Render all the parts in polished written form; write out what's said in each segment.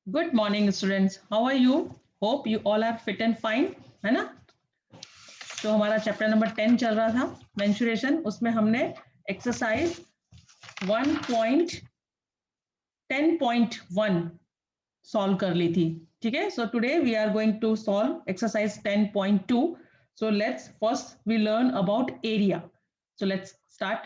Good morning students, how are you? Hope you all are fit and fine, है ना? तो हमारा chapter number 10 चल रहा था मेंस्ट्रुएशन। उसमें हमने एक्सरसाइज 1.10.1 सॉल्व कर ली थी। ठीक है, so today we are going to solve exercise 10.2। So let's first we learn about area. So let's start.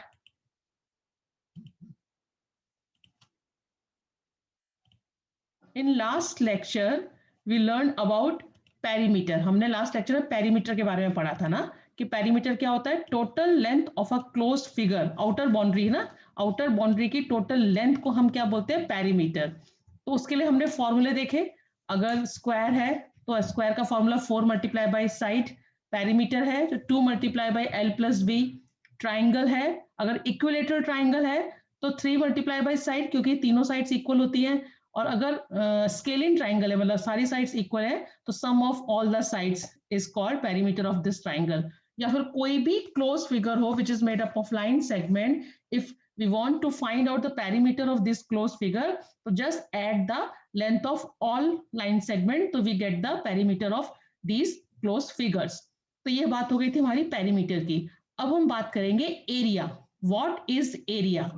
In last lecture we learn about perimeter. हमने लास्ट लेक्चर में पेरीमीटर के बारे में पढ़ा था ना, कि पेरीमीटर क्या होता है? Total length of a closed figure. Outer boundary है ना, आउटर बाउंड्री की टोटल लेंथ को हम क्या बोलते हैं? पेरीमीटर। तो उसके लिए हमने फॉर्मूले देखे। अगर स्क्वायर है तो स्क्वायर का formula 4 multiply by side. Perimeter है तो 2 multiply by L plus B. Triangle है, अगर इक्विलेटरल ट्राइंगल है तो 3 मल्टीप्लाई बाई साइड, क्योंकि तीनों साइड्स इक्वल होती हैं। और अगर स्केलिंग ट्राइंगल है, मतलब सारी साइड्स इक्वल है, तो sum of all the sides is called perimeter of this triangle. या फिर कोई भी क्लोज फिगर हो which is made up of line segment, if we want to find out the perimeter of this closed figure, so just add the length of all line segment, तो we get the perimeter of these closed figures। तो ये बात हो गई थी हमारी perimeter की। अब हम बात करेंगे area. What is area?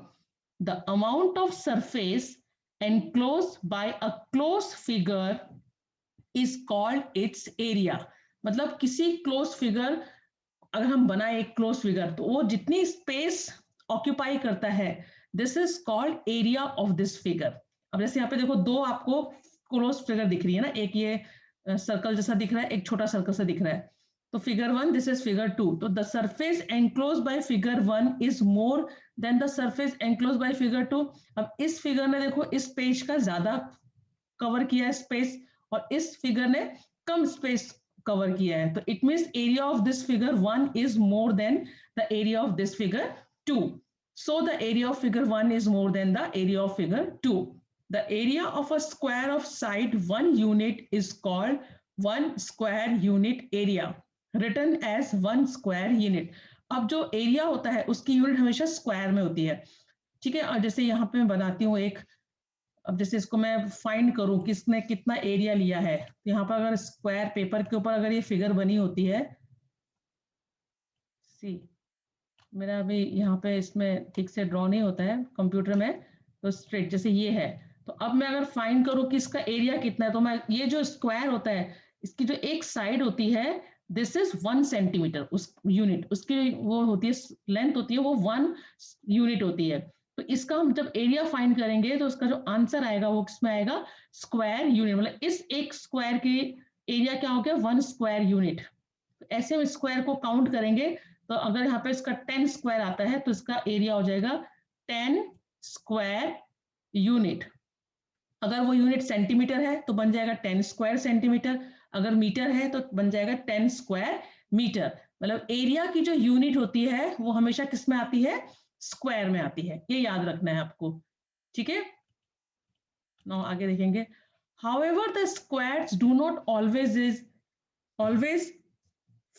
The amount of surface enclosed by a closed figure is called its area। मतलब किसी क्लोज फिगर, अगर हम बनाए एक क्लोज फिगर, तो वो जितनी स्पेस ऑक्यूपाई करता है, this is called area of this figure. अब जैसे यहाँ पे देखो, दो आपको क्लोज फिगर दिख रही है ना, एक ये सर्कल जैसा दिख रहा है, एक छोटा सर्कल सा दिख रहा है। तो figure one, this is figure two. तो the surface enclose by figure one is more than the surface enclose by figure two. अब इस फिगर ने देखो इस पेज का ज्यादा कवर किया है स्पेस, और इस फिगर ने कम स्पेस कवर किया है। तो it means area of this figure one is more than the area of this figure two. So the area of figure one is more than the area of figure two. The area of a square of side one unit is called one square unit area, written as one square unit. अब जो area होता है उसकी unit हमेशा square में होती है। ठीक है, और जैसे यहाँ पे मैं बनाती हूँ एक, अब जैसे इसको मैं फाइंड करूं किसने कितना एरिया लिया है, तो यहाँ पर अगर स्क्वायर पेपर के ऊपर अगर ये फिगर बनी होती है, सी, मेरा अभी यहाँ पे इसमें ठीक से ड्रॉ नहीं होता है कंप्यूटर में, तो स्ट्रेट जैसे ये है। तो अब मैं अगर फाइंड करूं कि इसका एरिया कितना है, तो मैं ये जो स्क्वायर होता है, इसकी जो एक साइड होती है, दिस इज 1 सेंटीमीटर। उस यूनिट उसकी वो होती है, लेंथ होती है वो 1 यूनिट होती है। तो इसका हम जब एरिया फाइंड करेंगे तो उसका जो आंसर आएगा वो किसमें आएगा? Square unit. मतलब इस एक स्क्वायर की एरिया क्या हो गया? 1 स्क्वायर यूनिट। ऐसे हम स्क्वायर को काउंट करेंगे, तो अगर यहाँ पे इसका 10 स्क्वायर आता है तो इसका एरिया हो जाएगा 10 स्क्वायर यूनिट। अगर वो यूनिट सेंटीमीटर है तो बन जाएगा 10 स्क्वायर सेंटीमीटर। अगर मीटर है तो बन जाएगा 10 स्क्वायर मीटर। मतलब एरिया की जो यूनिट होती है वो हमेशा किस में आती है? स्क्वायर में आती है। ये याद रखना है आपको। ठीक है, नाउ आगे देखेंगे। However, the squares do not always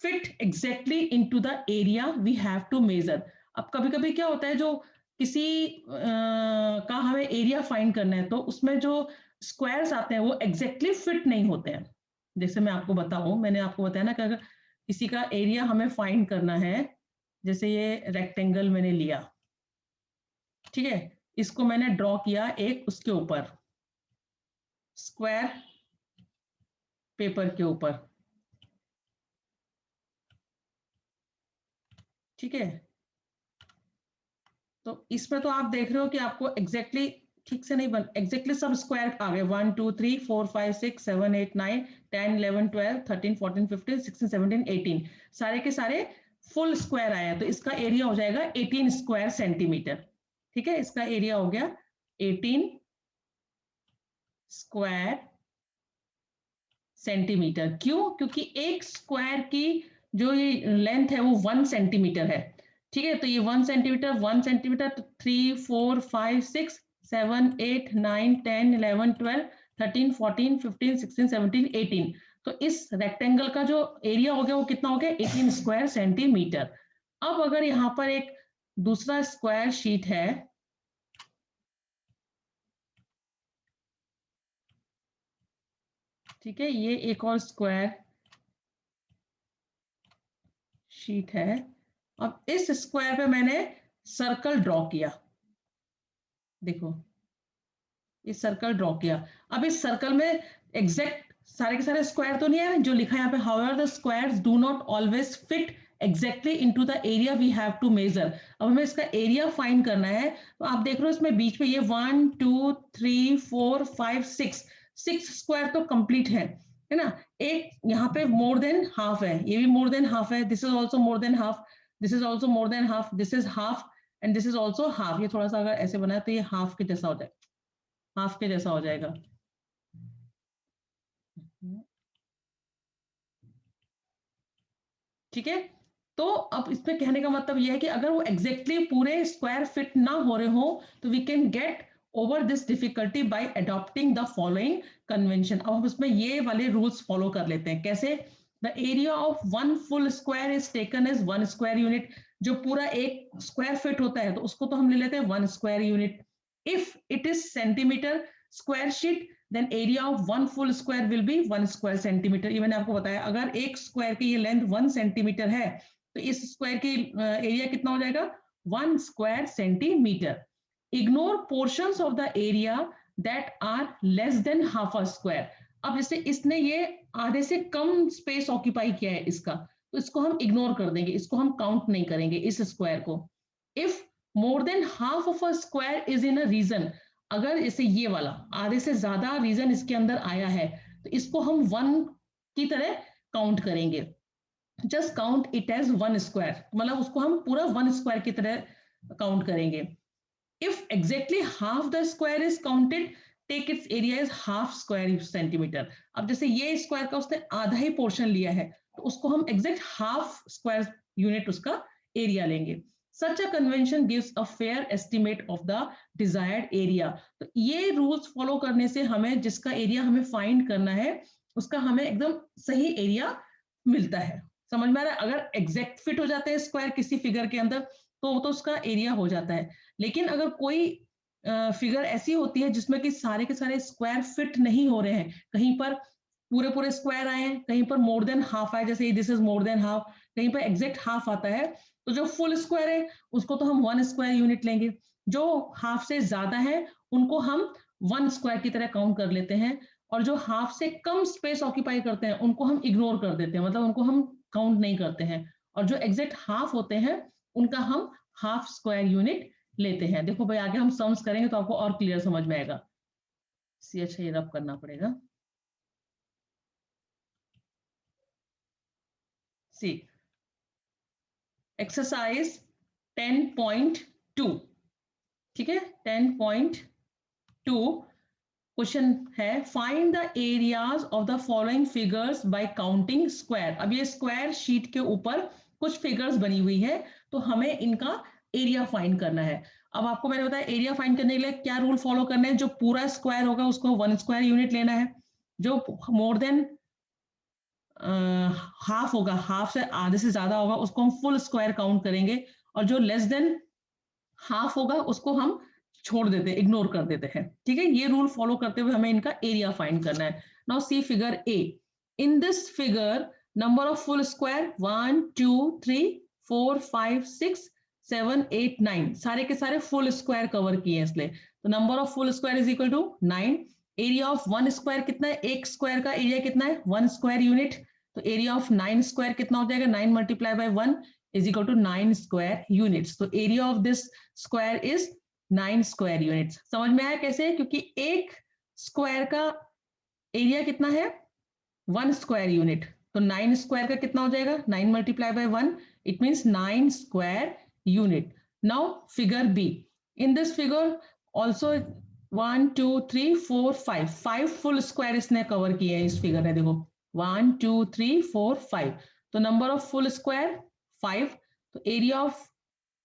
fit exactly into the area we have to measure। अब कभी कभी क्या होता है, जो किसी का हमें एरिया फाइंड करना है, तो उसमें जो स्क्वायर्स आते हैं वो एग्जैक्टली फिट नहीं होते हैं। जैसे मैं आपको बताऊं, मैंने आपको बताया ना कि अगर किसी का एरिया हमें फाइंड करना है, जैसे ये रेक्टेंगल मैंने लिया, ठीक है, इसको मैंने ड्रॉ किया एक उसके ऊपर, स्क्वायर पेपर के ऊपर। ठीक है, तो इसमें तो आप देख रहे हो कि आपको एग्जैक्टली ठीक से नहीं बन, एग्जैक्टली सब स्क्वायर आ गए, 1 2 3 4 5 6 7 8 9 10 11 12 13 14 15 16 17 18, सारे के सारे फुल स्क्वायर आया, तो इसका एरिया हो जाएगा 18 स्क्वायर सेंटीमीटर। ठीक है, इसका एरिया हो गया 18 स्क्वायर सेंटीमीटर। क्यों? क्योंकि एक स्क्वायर की जो ये लेंथ है वो 1 सेंटीमीटर है। ठीक है, तो ये 1 सेंटीमीटर, 1 सेंटीमीटर, तो 3 4 5 6 7 8 9 10 11 12 13 14 15 16 17 18। तो इस रेक्टेंगल का जो एरिया हो गया वो कितना हो गया? 18 स्क्वायर सेंटीमीटर। अब अगर यहाँ पर एक दूसरा स्क्वायर शीट है, ठीक है, ये एक और स्क्वायर शीट है। अब इस स्क्वायर पे मैंने सर्कल ड्रॉ किया, देखो ये सर्कल ड्रॉ किया। अब इस सर्कल में एग्जैक्ट सारे के सारे स्क्वायर तो नहीं है जो लिखा है यहाँ पे, however the squares do not always fit exactly into the area we have to measure. अब हमें इसका एरिया फाइंड करना है, तो आप देख रहे हो इसमें बीच में ये 1 2 3 4 5 6 स्क्वायर तो कंप्लीट है ना। एक यहाँ पे मोर देन हाफ है, ये भी मोर देन हाफ है, this is also more than half, this is also more than half, this is half and this is also half. ये थोड़ा सा अगर ऐसे बनाए तो ये हाफ के जैसा हो जाए, हाफ के जैसा हो जाएगा। ठीक है, तो अब इसमें कहने का मतलब यह है कि अगर वो एग्जैक्टली पूरे स्क्वायर फिट ना हो रहे हो तो we can get over this difficulty by adopting the following convention. अब हम इसमें ये वाले रूल्स फॉलो कर लेते हैं। कैसे? The area of one full square is taken as 1 square unit. जो पूरा एक स्क्वायर फिट होता है तो उसको तो हम ले लेते हैं 1 square unit. If it is centimetre square sheet then area of one full square will be 1 square centimetre. ये मैंने आपको बताया, अगर एक स्क्वायर की ये लेंथ 1 सेंटीमीटर है तो इस स्क्वायर की एरिया कितना हो जाएगा? 1 square centimetre. Ignore portions of the area that are less than half a square. अब जैसे इसने ये आधे से कम स्पेस ऑक्यूपाई किया है इसका, तो इसको हम इग्नोर कर देंगे, इसको हम काउंट नहीं करेंगे इस स्क्वायर को। If more than half of a square is in a region, अगर इसे ये वाला आधे से ज्यादा रीजन इसके अंदर आया है तो इसको हम 1 की तरह काउंट करेंगे। Just count it as 1 square, मतलब उसको हम पूरा 1 स्क्वायर की तरह काउंट करेंगे। If exactly half the square is counted take its area is half square centimetre. अब जैसे ये स्क्वायर का उसने आधा ही पोर्शन लिया है तो उसको हम एग्जैक्ट हाफ स्क्वायर यूनिट उसका एरिया लेंगे। Such a convention gives a fair estimate of the desired area। तो ये रूल्स फॉलो करने से हमें जिसका एरिया हमें फाइंड करना है उसका हमें एकदम सही एरिया मिलता है। समझ में आ रहा है? अगर एग्जैक्ट फिट हो जाते हैं स्क्वायर किसी फिगर के अंदर तो उसका एरिया हो जाता है। लेकिन अगर कोई फिगर ऐसी होती है जिसमें कि सारे के सारे स्क्वायर फिट नहीं हो रहे हैं, कहीं पर पूरे पूरे स्क्वायर आए हैं, कहीं पर मोर देन हाफ आए, जैसे this is more than half, कहीं पर एग्जैक्ट हाफ आता है, तो जो फुल स्क्वायर है उसको तो हम 1 स्क्वायर यूनिट लेंगे, जो हाफ से ज्यादा है उनको हम 1 स्क्वायर की तरह काउंट कर लेते हैं, और जो हाफ से कम स्पेस ऑक्यूपाई करते हैं उनको हम इग्नोर कर देते हैं, मतलब उनको हम काउंट नहीं करते हैं, और जो एग्जैक्ट हाफ होते हैं उनका हम हाफ स्क्वायर यूनिट लेते हैं। देखो भाई आगे हम सम्स करेंगे तो आपको और क्लियर समझ में आएगा। सी अच्छा ये रब करना पड़ेगा। सी एक्सरसाइज 10.2, ठीक है 10.2 क्वेश्चन है, find the areas of the following figures bye counting square. अब ये स्क्वायर शीट के ऊपर कुछ फिगर्स बनी हुई है तो हमें इनका एरिया फाइंड करना है। अब आपको मैंने बताया एरिया फाइंड करने के लिए क्या रूल फॉलो करने हैं, जो पूरा स्क्वायर होगा उसको 1 स्क्वायर यूनिट लेना है, जो मोर देन हाफ होगा, हाफ से आधे से ज्यादा होगा उसको हम फुल स्क्वायर काउंट करेंगे, और जो लेस देन हाफ होगा उसको हम छोड़ देते हैं, इग्नोर कर देते हैं। ठीक है, ये रूल फॉलो करते हुए हमें इनका एरिया फाइंड करना है। Now see figure A. In this figure number of full square 1 2 3 4 5 6 7 8 9, सारे के सारे फुल स्क्वायर कवर किए हैं इसलिए, तो number of full square is equal to 9। Area of 1 square कितना है? एक स्क्वायर का एरिया कितना है? 1 स्क्वायर यूनिट। तो एरिया ऑफ 9 स्क्वायर कितना हो जाएगा? 9 multiply by 1 is equal to 9 square units। तो area of this square is 9 square units. समझ में आया कैसे? क्योंकि एक स्क्वायर का एरिया कितना है? 1 स्क्वायर यूनिट, तो 9 स्क्वायर का कितना हो जाएगा? 9 multiply by 1, it means 9 square unit. Now figure B. In this figure also 1 2 3 4 5 full square इसने कवर किए हैं इस फिगर में। देखो 1 2 3 4 5, तो नंबर ऑफ फुल स्क्वायर 5। तो एरिया ऑफ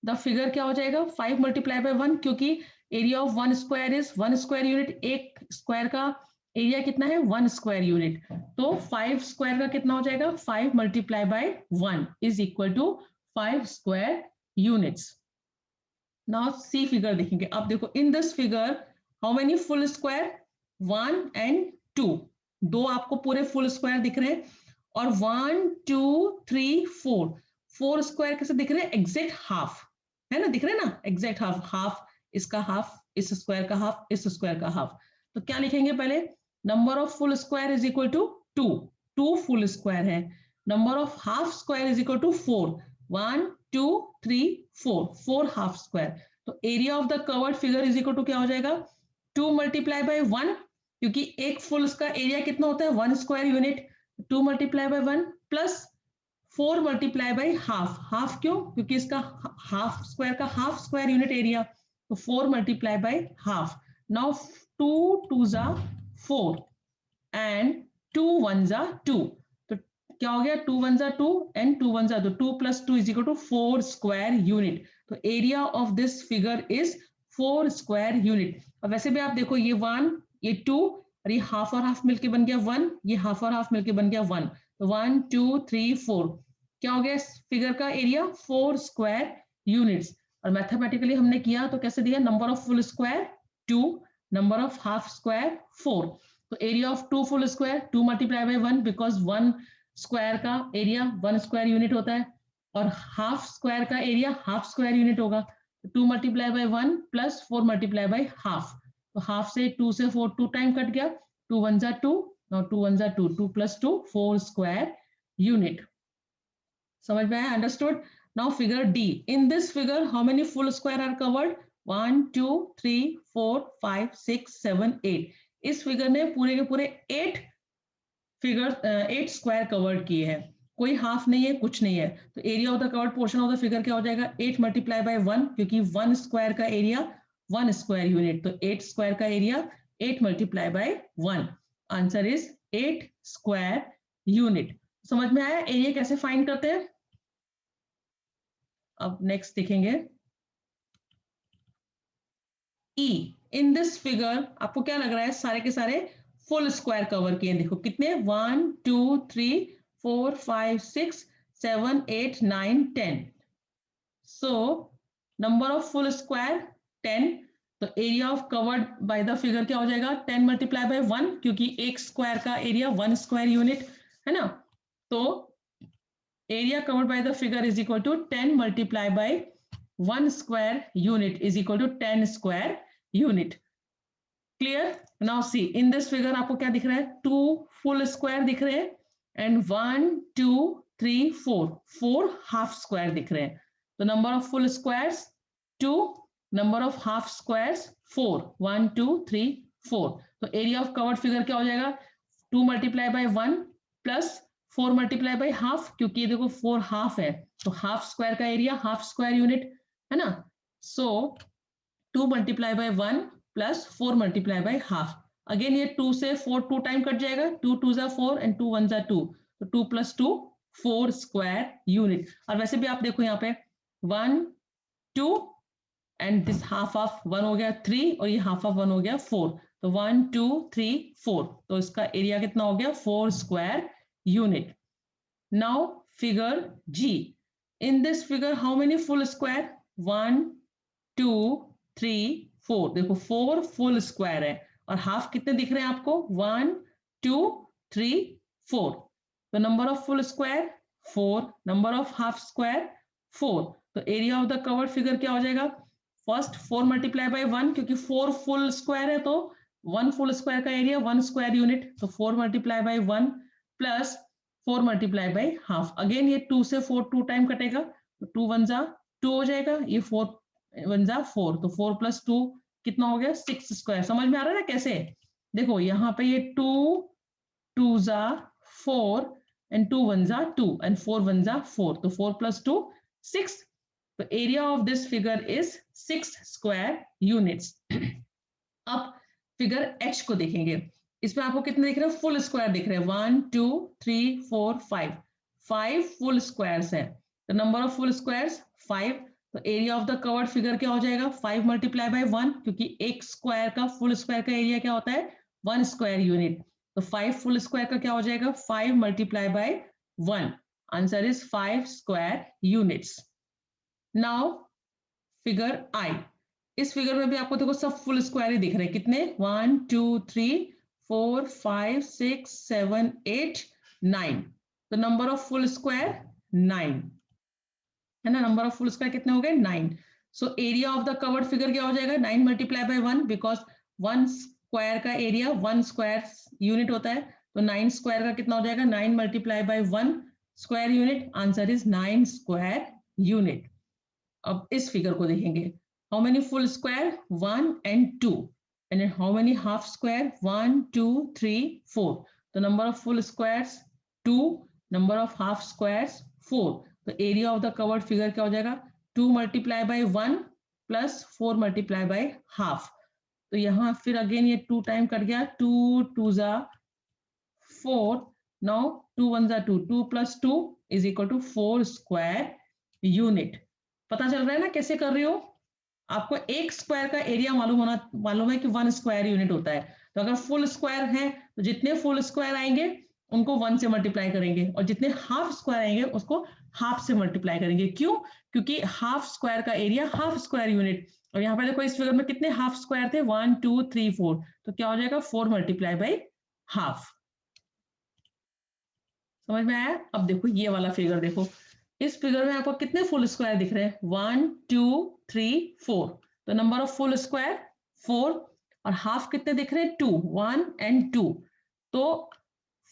द फिगर क्या हो जाएगा? 5 मल्टीप्लाई बाय 1, क्योंकि area of 1 square is 1 square unit, एक स्क्वायर का एरिया कितना है? 1 स्क्वायर यूनिट। तो 5 स्क्वायर का कितना हो जाएगा? 5 multiply by 1 is equal to 5 square units. Now see figure देखेंगे। अब देखो in this figure how many full square? 1 and 2, दो आपको पूरे फुल स्क्वायर दिख रहे हैं, और 1 2 3 4 4 स्क्वायर कैसे दिख रहे हैं? एग्जैक्ट हाफ, है ना, दिख रहे हैं ना, एग्जैक्ट हाफ, हाफ इसका हाफ, इस स्क्वायर का हाफ, इस स्क्वायर का हाफ। तो क्या लिखेंगे पहले? Number of full square is equal to 2, 2 full square है। Number of half square is equal to 4, 1 2 3 4, 4 half square. तो area of the covered figure is equal to क्या हो जाएगा? 2 मल्टीप्लाई बाय 1, क्योंकि एक फुल का एरिया कितना होता है? 1 square unit. 2 multiply by 1 plus 4 multiply by half, half क्यों? क्योंकि इसका हाफ स्क्वायर का हाफ स्क्वायर यूनिट एरिया, तो 4 मल्टीप्लाई बाय हाफ। नाउ 2 2 जा 4 एंड 2 1 जा 2, तो क्या हो गया? 2 1 जा 2 एंड 2 1 जा 2, 2 plus 2 is equal to 4 square unit. तो area of this figure is 4 square unit. और वैसे भी आप देखो, ये 1 ये 2 और ये हाफ और हाफ मिलके बन गया 1, ये हाफ और हाफ मिलके बन गया 1, तो 1 2 3 4 क्या हो गया? फिगर का एरिया 4 स्क्वायर यूनिट्स। और मैथमेटिकली हमने किया तो कैसे दिया? Number of full square 2, number of half square 4। तो area of 2 full square 2 multiply by 1, because 1 square का एरिया 1 स्क्वायर यूनिट होता है, और हाफ स्क्वायर का एरिया हाफ स्क्वायर यूनिट होगा। 2 multiply by 1 plus 4 multiply by half, तो half से 2 से 4 2 टाइम कट गया, 2 1 जा 2, now 2 1 जा 2, 2 plus 2 4 square unit. समझ में आया? Understood? Now figure D, in this figure how many full square are covered? 1 2 3 4 5 6 7 8। इस फिगर ने पूरे के पूरे 8 फिगर 8 स्क्वायर कवर्ड किए हैं, कोई हाफ नहीं है, कुछ नहीं है। तो area of the covered portion of the figure क्या हो जाएगा? 8 मल्टीप्लाई बाय 1, क्योंकि 1 स्क्वायर का एरिया 1 स्क्वायर यूनिट, तो 8 स्क्वायर का area 8 multiply by 1, answer is 8 square unit. समझ में आया एरिया कैसे फाइंड करते हैं? अब नेक्स्ट देखेंगे ई। इन दिस फिगर आपको क्या लग रहा है? सारे के सारे फुल स्क्वायर कवर किए। देखो कितने, 1 2 3 4 5 6 7 8 9 10। So number of full square 10, तो area of covered by the figure क्या हो जाएगा? 10 मल्टीप्लाई बाय 1, क्योंकि एक स्क्वायर का एरिया 1 स्क्वायर यूनिट है ना। तो area covered by the figure is equal to 10 multiply by 1 square unit is equal to 10 square unit. Clear? Now see in this figure आपको क्या दिख रहा है? 2 फुल स्क्वायर दिख रहे हैं एंड 1 2 3 4 4 हाफ स्क्वायर दिख रहे हैं। तो number of full squares 2, number of half squares 4, 1 2 3 4। तो एरिया ऑफ कवर्ड फिगर क्या हो जाएगा? 2 multiply by 1 plus 4 multiply by half, क्योंकि ये देखो 4 हाफ है, तो हाफ स्क्वायर का एरिया हाफ स्क्वायर यूनिट है ना। सो 2 multiply by 1 plus 4 multiply by half. Again ये 2 से 4 2 टाइम कट जाएगा, 2 2 जा 4 एंड 2 1 जा 2, तो 2 प्लस 2 4 स्क्वायर यूनिट। और वैसे भी आप देखो यहाँ पे 1 2 एंड दिस हाफ ऑफ 1 हो गया 3, और ये हाफ ऑफ 1 हो गया 4, तो 1 2 3 4, तो इसका एरिया कितना हो गया? 4 square unit. Now figure G, in this figure how many full square? 1 2 3 4, देखो 4 फुल स्क्वायर है, और हाफ कितने दिख रहे हैं आपको? 1 2 3 4। तो number of full square 4, number of half square 4। तो area of the covered figure क्या हो जाएगा? फर्स्ट 4 मल्टीप्लाई बाय 1, क्योंकि 4 फुल स्क्वायर है, तो 1 फुल स्क्वायर का एरिया 1 स्क्वायर यूनिट, तो 4 multiply by 1 plus 4 multiply by half. Again ये 2 से 4 2 टाइम कटेगा, तो 2 1 जा 2 हो जाएगा, ये 4 1 जा 4, तो 4 प्लस 2 कितना हो गया? 6 स्क्वायर। समझ में आ रहा है ना कैसे? देखो यहाँ पे ये 2 2 जा 4 एंड 2 1 जा 2 एंड 4 1 जा 4, तो 4 प्लस 2 6। तो area of this figure is 6 square units. अब फिगर एच को देखेंगे। इसमें आपको कितने दिख रहे हैं? फुल स्क्वायर दिख रहे हैं, 1 2 3 4 5, 5 फुल स्क्वायर्स है। तो नंबर ऑफ फुल स्क्वायर्स 5, तो area of the covered figure क्या हो जाएगा? 5 मल्टीप्लाई बाय 1, क्योंकि एक स्क्वायर का फुल स्क्वायर का एरिया क्या होता है? 1 स्क्वायर यूनिट, तो 5 फुल स्क्वायर का क्या हो जाएगा? 5 multiply by 1, answer is 5 square units. Now figure I, इस फिगर में भी आपको देखो सब फुल स्क्वायर ही दिख रहे हैं। कितने? 1 2 3 4 5 6 7 8 9। तो नंबर ऑफ फुल स्क्वायर 9 है ना। नंबर ऑफ फुल स्क्वायर कितने हो गए 9। सो area of the covered figure क्या हो जाएगा 9 मल्टीप्लाई बाय 1, बिकॉज 1 स्क्वायर का एरिया 1 स्क्वायर यूनिट होता है। तो 9 स्क्वायर का कितना हो जाएगा 9 multiply by 1 square unit. Answer is 9 square unit. अब इस फिगर को देखेंगे, how many full square 1 and 2 and how many half square 1 2 3 4। तो number of full squares 2, number of half squares 4। तो area of the covered figure क्या हो जाएगा 2 multiply by 1 plus 4 multiply by half. तो यहाँ फिर अगेन ये 2 टाइम कट गया, 2 2 जा 4, नाउ 2 1 जा 2, 2 plus 2 is equal to 4 square unit. पता चल रहा है ना कैसे कर रही हो। आपको एक स्क्वायर का एरिया मालूम है कि 1 स्क्वायर यूनिट होता है। तो अगर फुल स्क्वायर है तो जितने फुल स्क्वायर आएंगे उनको 1 से मल्टीप्लाई करेंगे, और जितने हाफ स्क्वायर आएंगे उसको हाफ से मल्टीप्लाई करेंगे। क्यों? क्योंकि हाफ स्क्वायर का एरिया हाफ स्क्वायर यूनिट। और यहाँ पे देखो इस फिगर में कितने हाफ स्क्वायर थे 1 2 3 4। तो क्या हो जाएगा 4 मल्टीप्लाई बाई हाफ। समझ में आया? अब देखो ये वाला फिगर देखो, इस फिगर में आपको कितने फुल स्क्वायर दिख रहे हैं 1 2 3 4। तो नंबर ऑफ फुल स्क्वायर 4, और हाफ कितने दिख रहे हैं 2, 1 and 2। तो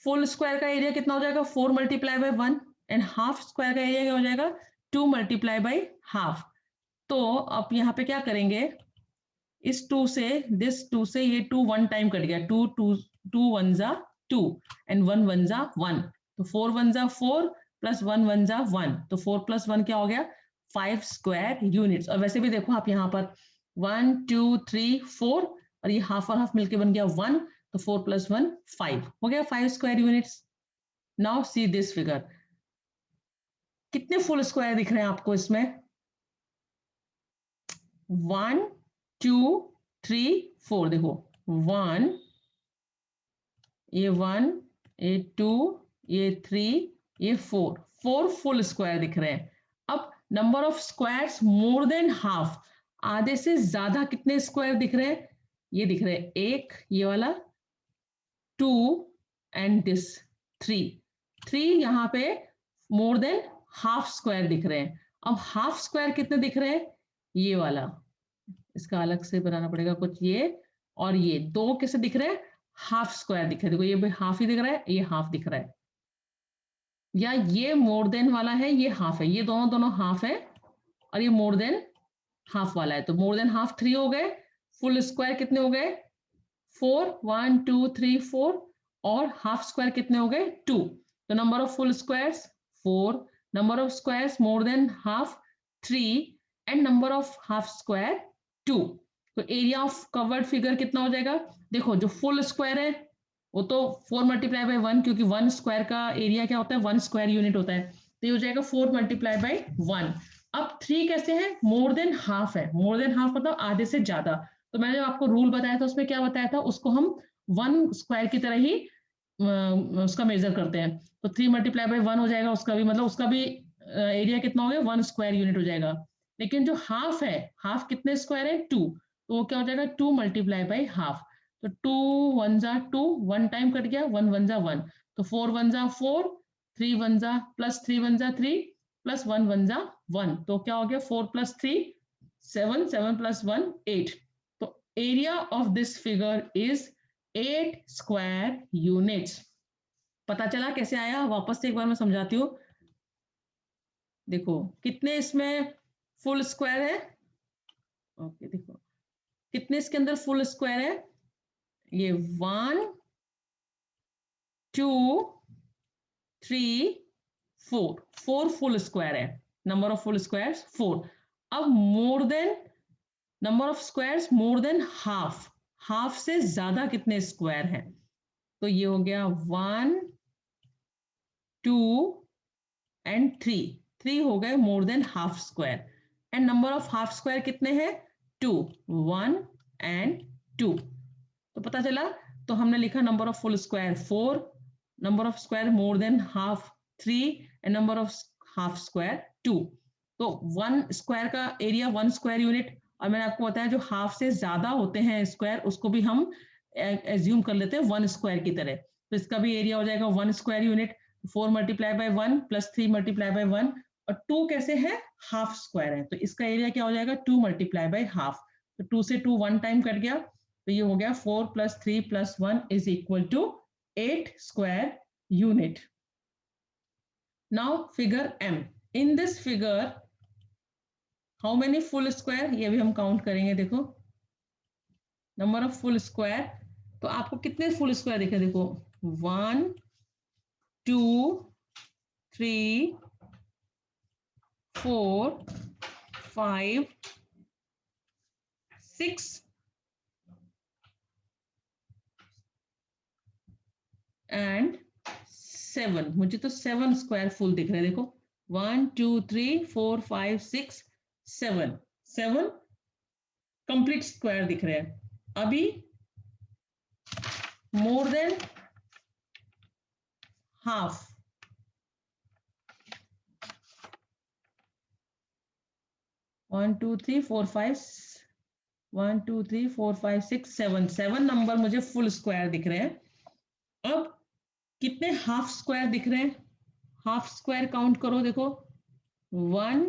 फुल स्क्वायर का एरिया कितना हो जाएगा 4 multiply by 1, and half square का एरिया क्या हो जाएगा 2 मल्टीप्लाई बाय हाफ। तो अब यहाँ पे क्या करेंगे, इस 2 से दिस 2 से ये 2 1 टाइम कट गया, 2 2 2 1 जा 2 एंड 1 1 जा 1। तो 4 1 जा 4 प्लस 1 1 जा 1। तो 4 प्लस 1 क्या हो गया 5 स्क्वायर यूनिट्स। और वैसे भी देखो आप यहाँ पर 1 2 3 4 और ये हाफ और हाफ मिलके बन गया 1। तो 4 प्लस 1 5 हो गया 5 square units. Now see this figure, कितने फुल स्क्वायर दिख रहे हैं आपको इसमें 1 2 3 4। देखो 1, ये 1, ये 2, ये 3, ये 4, 4 फुल स्क्वायर दिख रहे हैं। अब number of squares more than half, आधे से ज्यादा कितने स्क्वायर दिख रहे हैं, ये दिख रहे हैं एक, ये वाला 2 एंड दिस 3। 3 यहाँ पे मोर देन हाफ स्क्वायर दिख रहे हैं। अब हाफ स्क्वायर कितने दिख रहे हैं, ये वाला, इसका अलग से बनाना पड़ेगा कुछ, ये और ये दो कैसे दिख रहे हैं हाफ स्क्वायर दिख रहे हैं। देखो ये भी हाफ ही दिख रहा है, ये हाफ दिख रहा है, या ये मोर देन वाला है, ये हाफ है, ये दोनों दोनों हाफ है, और ये मोर देन हाफ वाला है। तो मोर देन हाफ 3 हो गए, फुल स्क्वायर कितने हो गए 4, 1 2 3 4, और हाफ स्क्वायर कितने हो गए 2। तो number of full squares 4, number of squares more than half 3, and number of half square 2। तो एरिया ऑफ कवर्ड फिगर कितना हो जाएगा, देखो जो फुल स्क्वायर है वो तो 4 मल्टीप्लाई बाय 1, क्योंकि 1 स्क्वायर का एरिया क्या होता है 1 स्क्वायर यूनिट होता है। तो ये हो जाएगा 4 मल्टीप्लाई बाय 1। अब 3 कैसे है मोर देन हाफ है, मोर देन हाफ मतलब आधे से ज्यादा। तो मैंने जो आपको रूल बताया था उसमें क्या बताया था, उसको हम 1 स्क्वायर की तरह ही उसका मेजर करते हैं। तो 3 मल्टीप्लाई बाय 1 हो जाएगा, उसका भी मतलब उसका भी एरिया कितना हो गया 1 स्क्वायर यूनिट हो जाएगा। लेकिन जो हाफ है, हाफ कितने स्क्वायर है 2, तो वो क्या हो जाएगा 2 मल्टीप्लाई बाय हाफ। तो 2 1 जा 2, 1 टाइम कट गया, 1 1 जा 1। तो 4 1 जा 4, 3 1 जा प्लस 3 1 जा 3 प्लस 1 1 जा 1। तो क्या हो गया 4 प्लस 3 7, 7 प्लस 1 8। तो area of this figure is 8 square units. पता चला कैसे आया, वापस से एक बार मैं समझाती हूँ। देखो कितने इसमें फुल स्क्वायर है, ओके देखो कितने इसके अंदर फुल स्क्वायर है, ये 1 2 3 4, 4 फुल स्क्वायर है, नंबर ऑफ फुल स्क्वायर्स 4। अब more than number of squares more than half, half से ज्यादा कितने स्क्वायर हैं, तो ये हो गया 1 2 एंड 3, 3 हो गए मोर than half square. And number of half square कितने हैं 2, 1 एंड 2। तो पता चला, तो हमने लिखा number of full square 4, number of square more than half 3, and number of half square 2। तो 1 स्क्वायर का एरिया 1 स्क्वायर यूनिट, और मैंने आपको बताया जो हाफ से ज्यादा होते हैं स्क्वायर उसको भी हम एज्यूम कर लेते हैं 1 स्क्वायर की तरह, तो इसका भी एरिया हो जाएगा 1 square unit. 4 multiply by 1 plus 3 multiply by 1, और 2 कैसे है, हाफ स्क्वायर है, तो इसका एरिया क्या हो जाएगा 2 मल्टीप्लाई बाय हाफ। तो 2 से 2 1 टाइम कट गया, तो ये हो गया 4 plus 3 plus 1 is equal to 8 square unit. Now figure M, in this figure how many full square, ये भी हम काउंट करेंगे। देखो नंबर ऑफ फुल स्क्वायर, तो आपको कितने फुल स्क्वायर दिखे, देखो 1 2 3 4 5 6 एंड 7, मुझे तो 7 स्क्वायर फुल दिख रहे हैं। देखो 1 2 3 4 5 6 7, 7 कंप्लीट स्क्वायर दिख रहे हैं। अभी मोर than half, one two three four five 1 2 3 4 5 6 7, 7 number मुझे फुल स्क्वायर दिख रहे हैं। अब कितने हाफ स्क्वायर दिख रहे हैं, हाफ स्क्वायर काउंट करो। देखो 1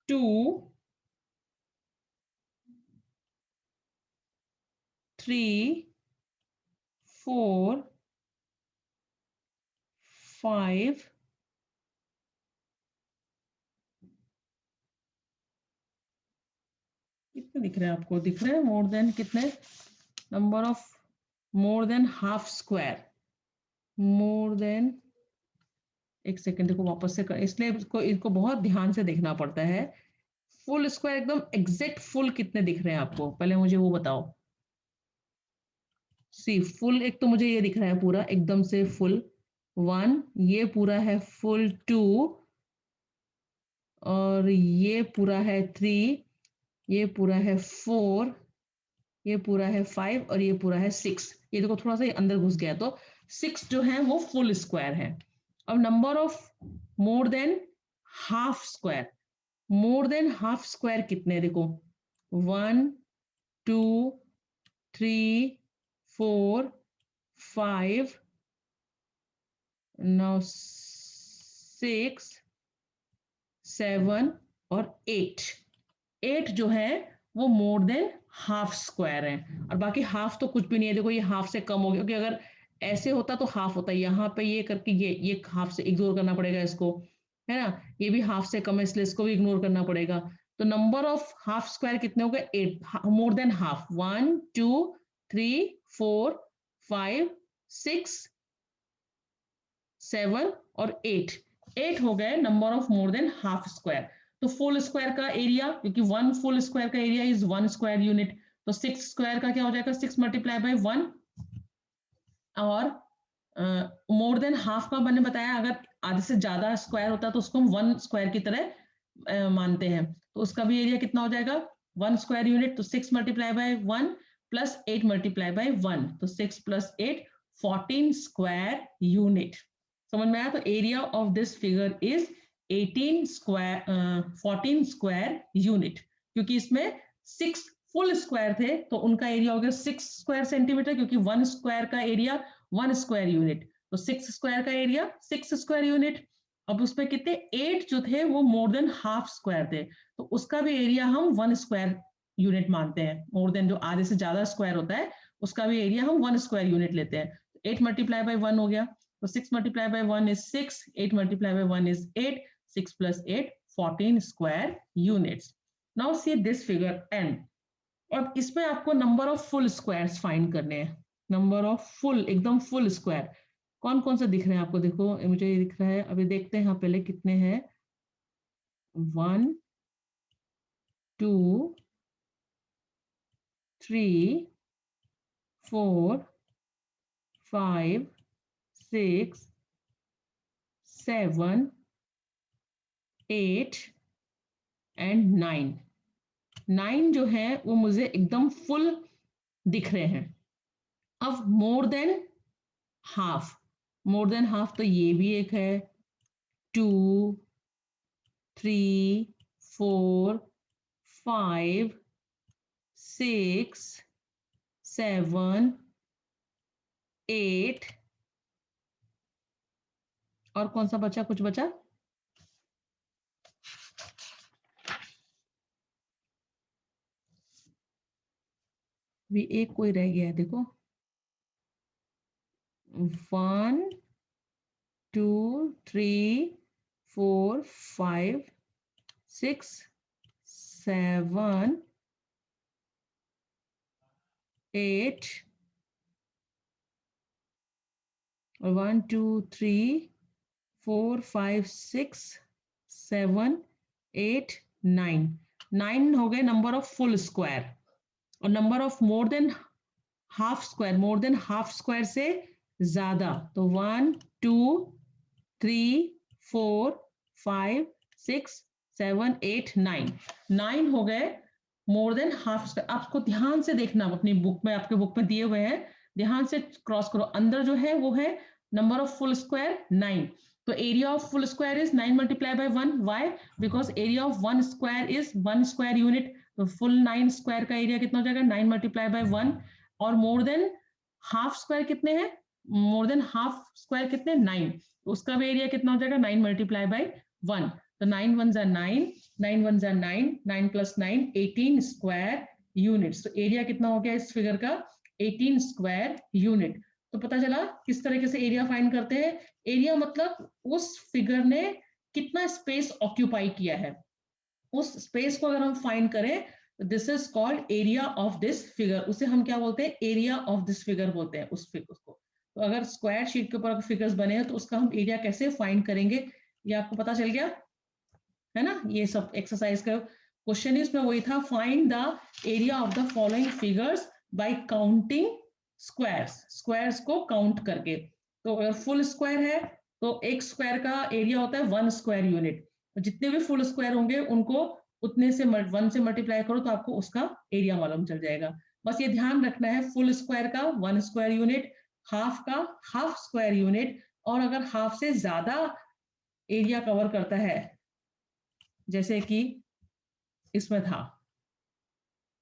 2 3 4 5 कितने दिख रहे हैं आपको, दिख रहे हैं मोर देन कितने, number of more than half square, more than, एक सेकेंड देखो वापस से इसलिए इसको बहुत ध्यान से देखना पड़ता है। फुल स्क्वायर एकदम एग्जैक्ट फुल कितने दिख रहे हैं आपको, पहले मुझे वो बताओ। सी फुल, एक तो मुझे ये दिख रहा है पूरा एकदम से फुल 1, ये पूरा है फुल 2, और ये पूरा है 3, ये पूरा है 4, ये पूरा है 5, और ये पूरा है 6। ये देखो थोड़ा सा ये अंदर घुस गया, तो 6 जो है वो फुल स्क्वायर है। अब number of more than half square, more than half square कितने, देखो 1 2 3 4 5, नाउ 6 7 और 8, 8 जो है वो मोर देन हाफ स्क्वायर है, और बाकी हाफ तो कुछ भी नहीं है। देखो ये हाफ से कम हो गया, क्योंकि अगर ऐसे होता तो हाफ होता है, यहाँ पे ये करके ये हाफ से इग्नोर करना पड़ेगा इसको, है ना, ये भी हाफ से कम है इसलिए इसको भी इग्नोर करना पड़ेगा। तो नंबर ऑफ हाफ स्क्वायर कितने हो गए 8, मोर देन हाफ 1 2 3 4 5 6 7 और 8, 8 हो गए number of more than half square. तो फुल स्क्वायर का एरिया, क्योंकि 1 फुल स्क्वायर का एरिया इज 1 स्क्वायर यूनिट, तो 6 स्क्वायर का क्या हो जाएगा 6 मल्टीप्लाई बाय 1, और मोर देन हाफ का मैंने बताया अगर आधे से ज्यादा स्क्वायर होता है तो उसको हम 1 स्क्वायर की तरह मानते हैं, तो उसका भी एरिया कितना हो जाएगा 1 स्क्वायर यूनिट, तो 6 multiply by 1 plus 8 multiply by 1, तो 6 प्लस 8 14 स्क्वायर यूनिट। समझ में आया, तो area of this figure is 18 square 14 square unit, क्योंकि इसमें 6 फुल स्क्वायर थे तो उनका एरिया हो गया 6 स्क्वायर सेंटीमीटर, क्योंकि 1 स्क्वायर का एरिया 1 स्क्वायर यूनिट, तो 6 स्क्वायर का एरिया 6 स्क्वायर यूनिट। अब उसमें कितने 8 जो थे वो मोर देन हाफ स्क्वायर थे, तो उसका भी एरिया हम 1 स्क्वायर यूनिट मानते हैं। मोर देन जो आधे से ज्यादा स्क्वायर होता है उसका भी एरिया हम 1 स्क्वायर यूनिट लेते हैं। 8 मल्टीप्लाई बाय 1 हो गया, तो 6 multiply by 1 is 6, 8 multiply by 1 is 8, 6 plus 8 14 square units. Now see this figure and, और इसमें आपको number of full squares find करने हैं, नंबर ऑफ फुल एकदम फुल स्क्वायर कौन कौन से दिख रहे हैं आपको। देखो मुझे ये दिख रहा है, अभी देखते हैं यहाँ पहले कितने हैं, 1 2 3 4 5 6 7 8 एंड 9, 9 जो है वो मुझे एकदम फुल दिख रहे हैं। अब मोर देन हाफ, मोर देन हाफ तो ये भी एक है, 2 3 4 5 6 7 8 और कौन सा बचा, कुछ बचा? भी एक कोई रह गया है, देखो। 1 2 3 4 5 6 7 8 1 2 3 4 5 6 7 8 9 9 हो गए नंबर ऑफ फुल स्क्वायर, और number of more than half square, more than half square से ज्यादा, तो 1 2 3 4 5 6 7 8 9 9 हो गए मोर देन हाफ स्क्वायर। आपको ध्यान से देखना, अपनी बुक में, आपके बुक में दिए हुए हैं, ध्यान से क्रॉस करो। अंदर जो है वो है नंबर ऑफ फुल स्क्वायर 9, तो area of full square is 9 multiply by 1। Why? Because area of 1 square is 1 square unit, तो फुल 9 स्क्वायर का एरिया कितना हो जाएगा? 9 मल्टीप्लाई बाय 1। और मोर देन हाफ स्क्वायर कितने हैं? मोर देन हाफ स्क्वायर कितने? 9, उसका भी एरिया कितना हो जाएगा? 9 मल्टीप्लाई बाय 1। तो 9 1 9, 9 1 9, 9 प्लस 9 18 स्क्वायर यूनिट्स। तो एरिया कितना हो गया इस फिगर का? 18 स्क्वायर यूनिट। तो पता चला किस तरीके से एरिया फाइंड करते हैं। एरिया मतलब उस फिगर ने कितना स्पेस ऑक्यूपाई किया है, उस स्पेस को अगर हम फाइंड करें, this is called area of this figure. उसे हम क्या बोलते हैं? एरिया ऑफ दिस फिगर बोलते हैं उस फिगर को। तो अगर स्क्वायर शीट के ऊपर फिगर्स बने हैं तो उसका हम एरिया कैसे फाइंड करेंगे, ये आपको पता चल गया है ना। ये सब एक्सरसाइज का क्वेश्चन इसमें वही था, find the area of the following figures bye counting squares, squares को काउंट करके। तो अगर फुल स्क्वायर है तो एक स्क्वायर का एरिया होता है 1 स्क्वायर यूनिट, जितने भी फुल स्क्वायर होंगे उनको उतने से 1 से मल्टीप्लाई करो तो आपको उसका एरिया मालूम चल जाएगा। बस ये ध्यान रखना है, फुल स्क्वायर का 1 स्क्वायर यूनिट, हाफ का हाफ स्क्वायर यूनिट, और अगर हाफ से ज्यादा एरिया कवर करता है, जैसे कि इसमें था,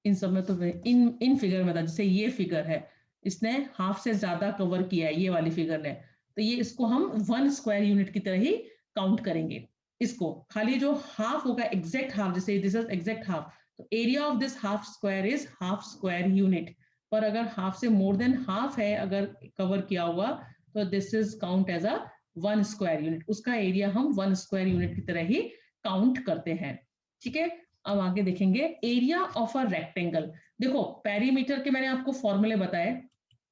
इन सब में तो इन फिगर में था, जैसे ये फिगर है, इसने हाफ से ज्यादा कवर किया है ये वाली फिगर ने, तो ये इसको हम 1 स्क्वायर यूनिट की तरह ही काउंट करेंगे। इसको खाली जो हाफ होगा, एग्जैक्ट हाफ, जैसे दिस इज एग्जैक्ट हाफ, तो area of this half square is half square unit. पर अगर हाफ से मोर देन हाफ है अगर कवर किया हुआ, तो this is count as a 1 square unit, उसका एरिया हम 1 स्क्वायर यूनिट की तरह ही काउंट करते हैं। ठीक है, अब आगे देखेंगे एरिया ऑफ अ रेक्टेंगल। देखो पेरीमीटर के मैंने आपको फॉर्मूले बताए,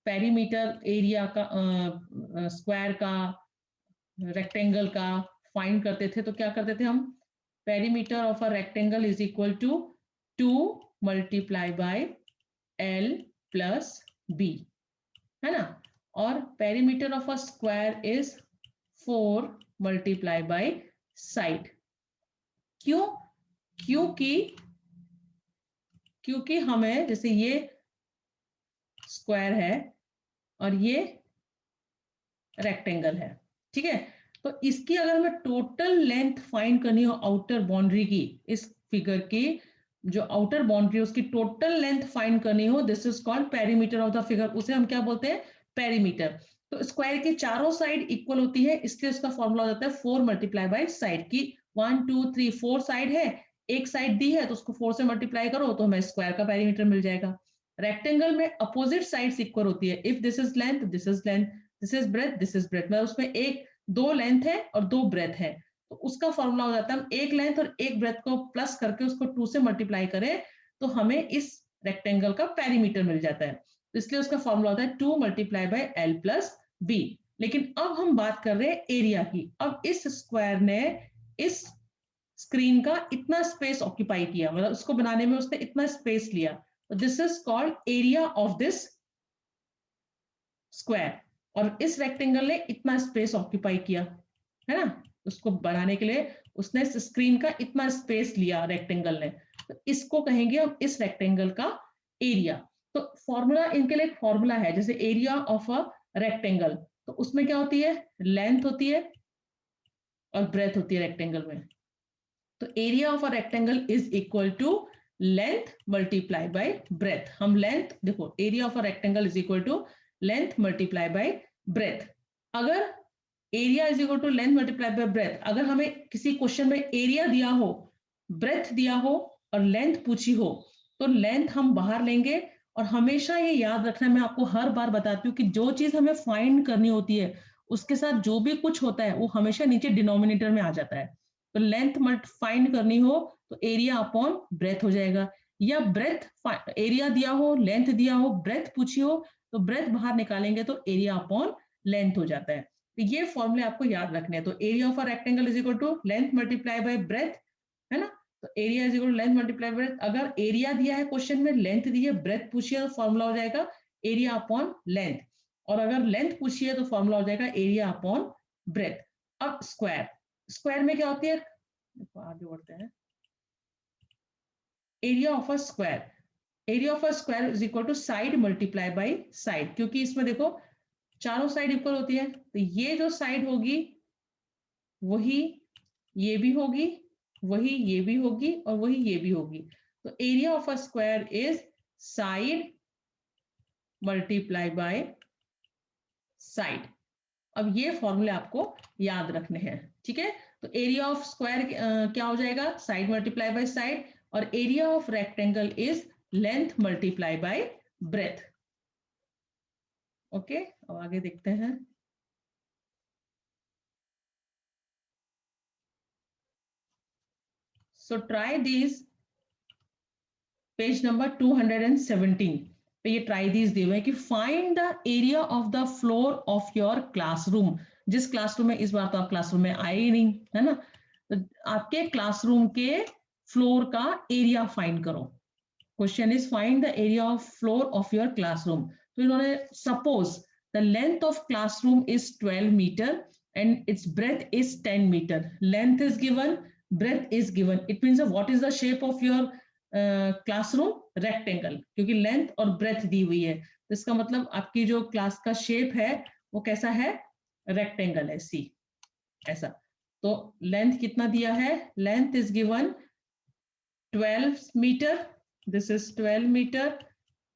पेरीमीटर एरिया का, स्क्वायर का, रेक्टेंगल का फाइंड करते थे तो क्या करते थे हम? Perimeter of a rectangle is equal to 2 multiply by L plus B, है ना। और perimeter of a square is 4 multiply by side. क्यों? क्योंकि क्योंकि हमें, जैसे ये स्क्वायर है और ये रेक्टेंगल है, ठीक है, तो इसकी अगर हमें टोटल लेंथ फाइंड करनी हो आउटर बाउंड्री की, इस फिगर की जो आउटर बाउंड्री है उसकी टोटल लेंथ फाइंड करनी हो, this is called perimeter of the figure, उसे हम क्या बोलते हैं? पेरीमीटर। तो स्क्वायर की चारों साइड इक्वल होती है, इसलिए उसका फॉर्मूला हो जाता है 4 मल्टीप्लाई बाय साइड की। 1 2 3 4 साइड है, एक साइड दी है तो उसको 4 से मल्टीप्लाई करो तो हमें स्क्वायर का पेरीमीटर मिल जाएगा। रेक्टेंगल में अपोजिट साइड्स इक्वल होती है, if this is length this is length, this is breadth this is breadth, मतलब उसमें एक दो लेंथ है और दो ब्रेथ है, तो उसका फॉर्मूला हो जाता है, हम एक लेंथ और एक ब्रेथ को प्लस करके उसको 2 से मल्टीप्लाई करें तो हमें इस रेक्टेंगल का पेरीमीटर मिल जाता है, तो इसलिए उसका फॉर्मूला होता है 2 multiply by L plus B. लेकिन अब हम बात कर रहे हैं एरिया की। अब इस स्क्वायर ने इस स्क्रीन का इतना स्पेस ऑक्यूपाई किया, मतलब उसको बनाने में उसने इतना स्पेस लिया, तो this is called area of this square. और इस रेक्टेंगल ने इतना स्पेस ऑक्यूपाई किया, है ना, उसको बनाने के लिए उसने स्क्रीन का इतना स्पेस लिया रेक्टेंगल ने, तो इसको कहेंगे हम इस रेक्टेंगल का एरिया। तो फॉर्मूला इनके लिए, एक फॉर्मूला है, जैसे एरिया ऑफ अ रेक्टेंगल, तो उसमें क्या होती है? लेंथ होती है और ब्रेथ होती है रेक्टेंगल में। तो area of a rectangle is equal to length multiply by breadth. हम लेंथ देखो, area of a rectangle is equal to length multiply by breadth. अगर area is equal to length multiply by breadth, अगर हमें किसी question में area दिया हो, breath दिया हो और लेंथ पूछी हो, तो लेंथ हम बाहर लेंगे। और हमेशा ये याद रखना, मैं आपको हर बार बताती हूँ कि जो चीज हमें फाइंड करनी होती है उसके साथ जो भी कुछ होता है वो हमेशा नीचे डिनोमिनेटर में आ जाता है। तो लेंथ मल्ट फाइंड करनी हो तो एरिया अपॉन ब्रेथ हो जाएगा, या ब्रेथ एरिया दिया हो, लेंथ दिया हो, ब्रेथ पूछी हो तो ब्रेथ बाहर निकालेंगे तो एरिया अपॉन लेंथ हो जाता है। तो ये फॉर्मूले आपको याद रखने हैं। तो area of a rectangle is equal to length multiply by breadth, है ना। तो area is equal to length multiply breadth. अगर एरिया दिया है क्वेश्चन में, लेंथ दी है, ब्रेथ पूछी है, तो फॉर्मूला हो जाएगा एरिया अपॉन लेंथ। और अगर लेंथ पूछी है तो फॉर्मूला हो जाएगा एरिया अपॉन ब्रेथ। अब स्क्वायर, स्क्वायर में क्या होती है, आगे बढ़ते हैं। Area of a square, area of a square is equal to side multiply by side, क्योंकि इसमें देखो चारों साइड इक्वल होती है, तो ये जो साइड होगी वही ये भी होगी, वही ये भी होगी और वही ये भी होगी। तो area of a square is side multiply by side. अब ये फॉर्मूले आपको याद रखने हैं, ठीक है। तो एरिया ऑफ स्क्वायर क्या हो जाएगा, साइड मल्टीप्लाई बाय साइड, और area of rectangle is length multiply by breath. Okay, अब आगे देखते हैं। So try this, page number 217 पे ये ट्राई दीज दिए हुए हैं कि find the area of the floor of your classroom. जिस क्लासरूम में, इस बार तो आप क्लासरूम में आए ही नहीं, है ना। तो आपके क्लासरूम के फ्लोर का एरिया फाइंड करो। Question is find the area of floor of your classroom. तो इन्होंने suppose the length of classroom is 12 metre and its breadth is 10 metre. Length is given, breadth is given, it means what is the shape of your classroom, rectangle, क्योंकि length और breath दी हुई है, तो इसका मतलब आपकी जो क्लास का शेप है वो कैसा है, रेक्टेंगल है, सी ऐसा। तो लेंथ कितना दिया है, length is given 12 metre, this is 12 metre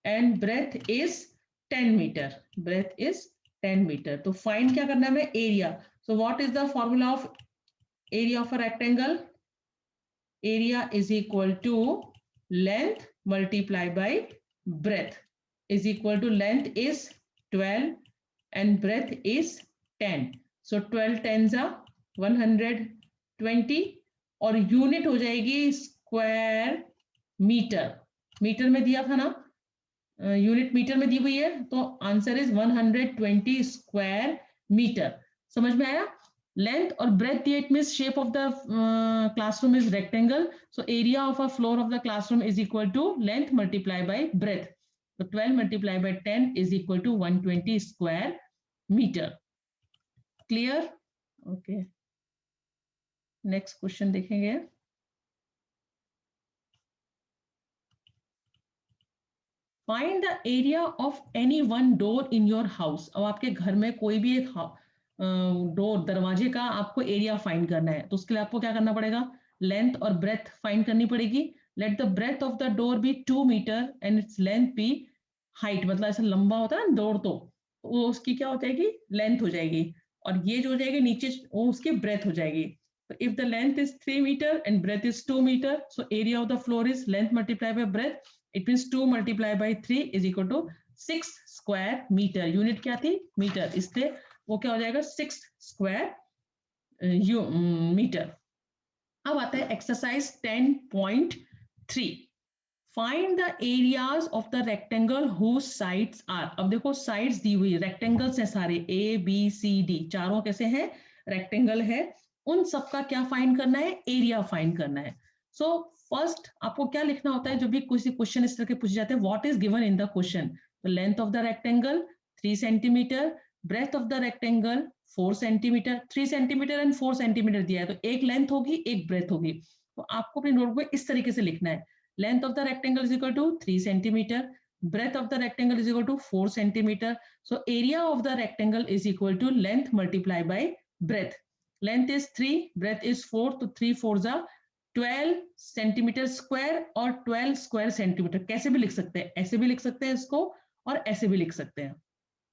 and breadth is 10 metre, breadth is 10 metre. तो फाइंड क्या करना है हमें, area. So what is the formula of area of a rectangle, area is equal to length multiplied by breadth, is equal to length is 12 and breadth is 10, so 12 tens are 120 और unit हो जाएगी square metre. Metre में दिया था ना, unit metre में दी हुई है, तो आंसर इज 120 स्क्वायर मीटर। समझ में आया। लेंथ और ब्रेथ दिए, it means shape of the classroom is rectangle, so area of a floor of the classroom is equal to length multiply by breadth. तो 12 multiply by 10 is equal to 120 square metre. Clear, okay. Next question देखेंगे। Find the area of any one door in your house. अब आपके घर में कोई भी एक door, दरवाजे का आपको एरिया फाइंड करना है, तो उसके लिए आपको क्या करना पड़ेगा, लेंथ और ब्रेथ फाइंड करनी पड़ेगी। Let the breadth of the door be 2 metre and its length be height, मतलब ऐसा लंबा होता है ना डोर, तो वो उसकी क्या हो जाएगी, लेंथ हो जाएगी, और ये जो हो जाएगी नीचे वो उसकी ब्रेथ हो जाएगी। तो if the length is 3 metre and breadth is 2 metre, so area of the floor is length multiply by breadth, it means 2 multiply by 3 is equal to 6 square metre. Unit क्या थी, मीटर, इसलिए वो क्या हो जाएगा 6 स्क्वायर मीटर। अब आता है exercise 10.3, find the areas of the rectangle whose sides are. अब देखो साइड्स दी हुई, रेक्टेंगल्स हैं सारे, ए बी सी डी, चारों कैसे हैं, रेक्टेंगल है, उन सबका क्या फाइंड करना है, एरिया फाइंड करना है। सो फर्स्ट आपको क्या लिखना होता है, जो भी किसी क्वेश्चन इस तरह के पूछे जाते हैं, what is given in the question. तो length of the rectangle 3 centimetre, breadth of the rectangle 4 centimetre, 3 centimetre and 4 centimetre दिया है, तो एक लेंथ होगी एक ब्रेथ होगी। तो आपको अपनी नोटबुक में इस तरीके से लिखना है, length of the rectangle is equal to 3 centimeter, breadth of the rectangle is equal to 4 centimeter, so area of the rectangle is equal to length multiplied by breadth. Length is 3, breadth is 4, तो 3 4s are 12 centimetre square और 12 square centimetre, कैसे भी लिख सकते हैं, ऐसे भी लिख सकते हैं इसको और ऐसे भी लिख सकते हैं,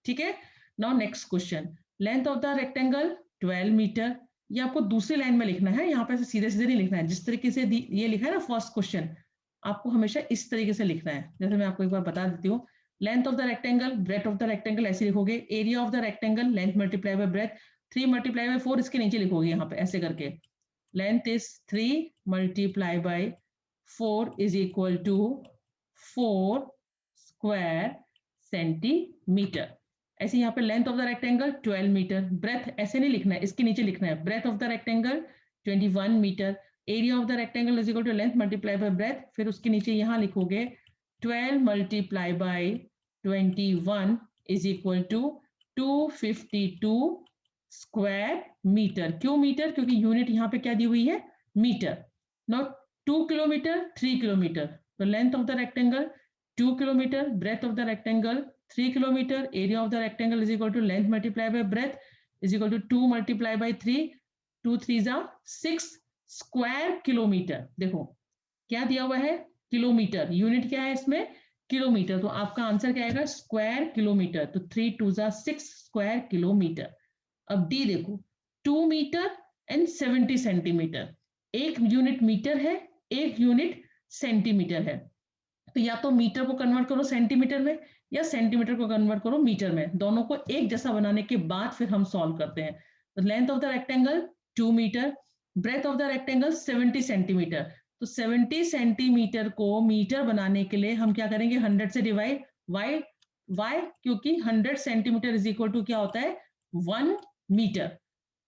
ठीक है। Now next question, length of the rectangle 12 metre, ये आपको दूसरी लाइन में लिखना है, यहाँ पे सीधे सीधे नहीं लिखना है, जिस तरीके से ये लिखा है ना फर्स्ट क्वेश्चन, आपको हमेशा इस तरीके से लिखना है। जैसे मैं आपको एक बार बता देती हूँ, length of the rectangle, breadth of the rectangle ऐसे लिखोगे, area of the rectangle, length multiply by breadth, 3 multiply by 4 इसके नीचे लिखोगे यहाँ पे ऐसे करके, length is 3 multiply by 4 is equal to 4 square centimetre. ऐसे यहाँ पे length of the rectangle 12 metre, breadth ऐसे नहीं लिखना है, इसके नीचे लिखना है, breadth of the rectangle 21 metre, area of the rectangle is equal to length multiply by breadth, फिर उसके नीचे यहाँ लिखोगे 12 multiply by 21 is equal to 252 square metre. क्यों मीटर? क्योंकि यूनिट यहाँ पे क्या दी हुई है, मीटर। नॉट 2 किलोमीटर 3 किलोमीटर, तो length of the rectangle 2 kilometre, breadth of the rectangle 3 kilometre, area of the rectangle is equal to length multiply by breadth is equal to 2 multiply by 3, 2 3 6 square kilometre. देखो क्या दिया हुआ है, kilometre, unit क्या है इसमें, kilometre, तो आपका आंसर क्या आएगा, स्क्वायर किलोमीटर, तो 3 2 6 स्क्वायर किलोमीटर। अब डी देखो, 2 मीटर एंड 70 सेंटीमीटर, एक यूनिट मीटर है, एक यूनिट सेंटीमीटर है, तो या तो मीटर को कन्वर्ट करो सेंटीमीटर में या सेंटीमीटर को कन्वर्ट करो मीटर में, दोनों को एक जैसा बनाने के बाद फिर हम सॉल्व करते हैं। तो length of the rectangle 2 metre, breadth of the rectangle 70 centimetre, तो 70 सेंटीमीटर को मीटर बनाने के लिए हम क्या करेंगे, 100 से डिवाइड, वाई क्योंकि 100 सेंटीमीटर इज इक्वल टू क्या होता है, 1 मीटर,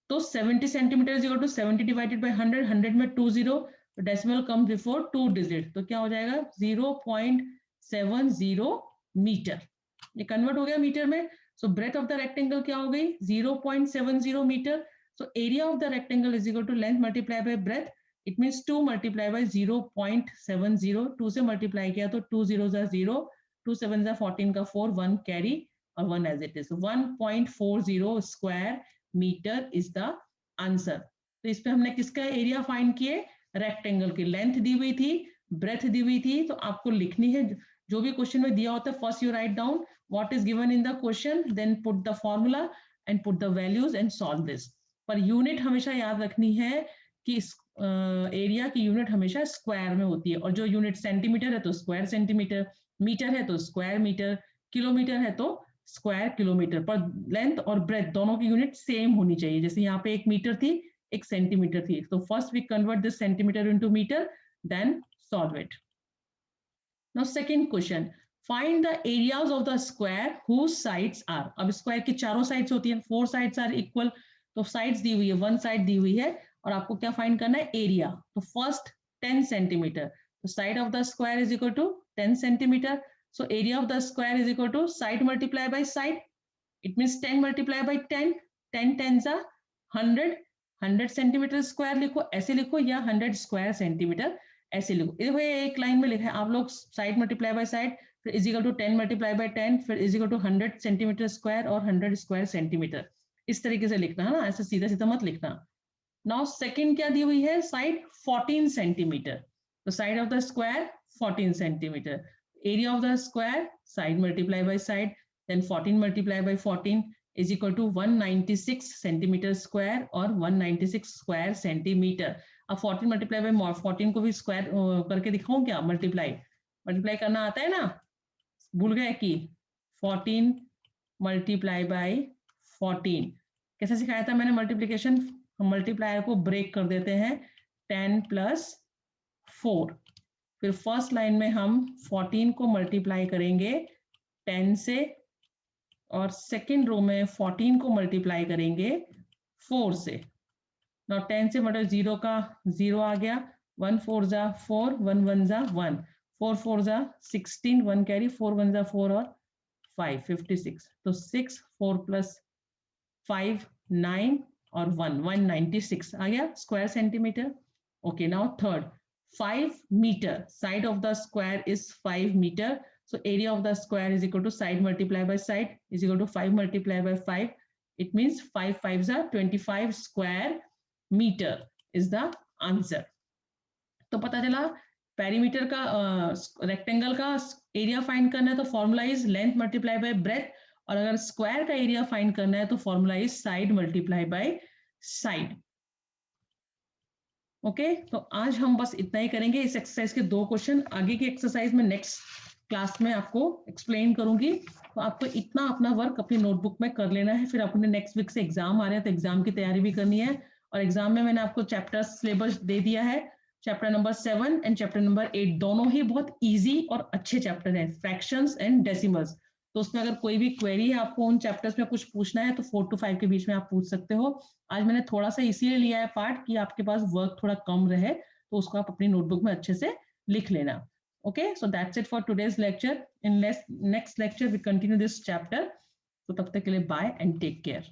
तो 70 centimetre is equal to 70 divided by 100, 100 में 2 zero, decimal come before 2 digit, तो क्या हो जाएगा 0.70 मीटर, ये कन्वर्ट हो गया मीटर में। So breadth of the rectangle क्या हो गई, 0.70 metre, so area of the rectangle is equal to length multiply by breadth, it means 2 multiply by 0.70, 2 से मल्टीप्लाई किया तो 2 0 0, 2 7 14 का 4, 1 कैरी और 1 as it is, 1.40 square metre is the answer. तो इस पे हमने किसका एरिया फाइंड किए, रेक्टेंगल की, लेंथ दी हुई थी, ब्रेथ दी हुई थी, तो आपको लिखनी है जो भी क्वेश्चन में दिया होता है, first you write down what is given in the question, then put the formula and put the values and solve this. पर यूनिट हमेशा याद रखनी है कि एरिया की यूनिट हमेशा स्क्वायर में होती है, और जो यूनिट सेंटीमीटर है तो स्क्वायर सेंटीमीटर, मीटर है तो स्क्वायर मीटर, किलोमीटर है तो स्क्वायर किलोमीटर, पर लेंथ और ब्रेथ दोनों की यूनिट सेम होनी चाहिए। जैसे यहाँ पे 1 मीटर थी, 1 सेंटीमीटर थी, तो first we convert this centimetre into metre, then solve it. Now second question, find the areas of the square whose sides are. अब स्क्वायर की चारों साइड्स होती हैं, 4 साइड्स आर इक्वल, तो साइड्स दी हुई है, 1 साइड दी हुई है और आपको क्या फाइंड करना है, एरिया। तो फर्स्ट 10 सेंटीमीटर, तो side of the square is equal to 10 centimetre, so area of the square is equal to side multiply by side, it means 10 multiply by 10, 10 tens are 100, 100 centimetre square लिखो, ऐसे लिखो, या 100 square centimetre ऐसे लिखो। देखो ये एक लाइन में लिखा है, आप लोग साइड मल्टीप्लाई बाय साइड, फिर is equal to 10 multiply by 10, फिर is equal to 100 centimetre square और 100 स्क्वायर सेंटीमीटर, इस तरीके से लिखना है ना, ऐसे सीधा सीधा मत लिखना। नाउ सेकंड क्या दी हुई है, साइड 14 सेंटीमीटर, तो side of the square 14 centimetre, area of the square side multiply by side, then 14 multiply by 14 is equal to 196 centimeter square और 196 square centimeter। अब 14 multiply by 14 को भी square करके दिखाऊं क्या, मल्टीप्लाई करना आता है ना, भूल गए कि 14 multiply by 14 कैसे सिखाया था मैंने मल्टीप्लीकेशन, हम मल्टीप्लायर को ब्रेक कर देते हैं, 10 plus 4, फिर फर्स्ट लाइन में हम 14 को मल्टीप्लाई करेंगे 10 से, और सेकंड रो में 14 को मल्टीप्लाई करेंगे 4 से। नाउ 10 से मतलब 0 का 0 आ गया, 1 4 जा 4, 1 1 जा 1, 4 4 जा 16, 1 कैरी, 4 1 जा 4 और 5 56, तो 6 4 प्लस 5 9 और 1 196 आ गया square centimetre. Okay, now third 5 meter, side of the square is 5 meter, so area of the square is equal to side multiply by side is equal to 5 multiply by 5, it means 5 5s are 25 square meter is the answer। तो पता चला perimeter का rectangle का area find करना है तो formula is length multiply by breath, और अगर स्क्वायर का एरिया फाइंड करना है तो formula is side multiply by side. Okay, तो आज हम बस इतना ही करेंगे। इस एक्सरसाइज के 2 क्वेश्चन आगे की एक्सरसाइज में नेक्स्ट क्लास में आपको एक्सप्लेन करूंगी। तो आपको इतना अपना वर्क अपनी नोटबुक में कर लेना है, फिर अपने नेक्स्ट वीक से एग्जाम आ रहे हैं तो एग्जाम की तैयारी भी करनी है। और एग्जाम में मैंने आपको चैप्टर सिलेबस दे दिया है, chapter number 7 and chapter number 8 दोनों ही बहुत इजी और अच्छे चैप्टर हैं, फ्रैक्शंस एंड डेसिमल्स। तो उसमें अगर कोई भी क्वेरी है आपको उन चैप्टर्स में कुछ पूछना है तो 4 to 5 के बीच में आप पूछ सकते हो। आज मैंने थोड़ा सा इसीलिए लिया है पार्ट कि आपके पास वर्क थोड़ा कम रहे, तो उसको आप अपनी नोटबुक में अच्छे से लिख लेना। Okay, so that's it for today's lecture. In next lecture we continue this chapter. तो तब तक के लिए बाय एंड टेक केयर।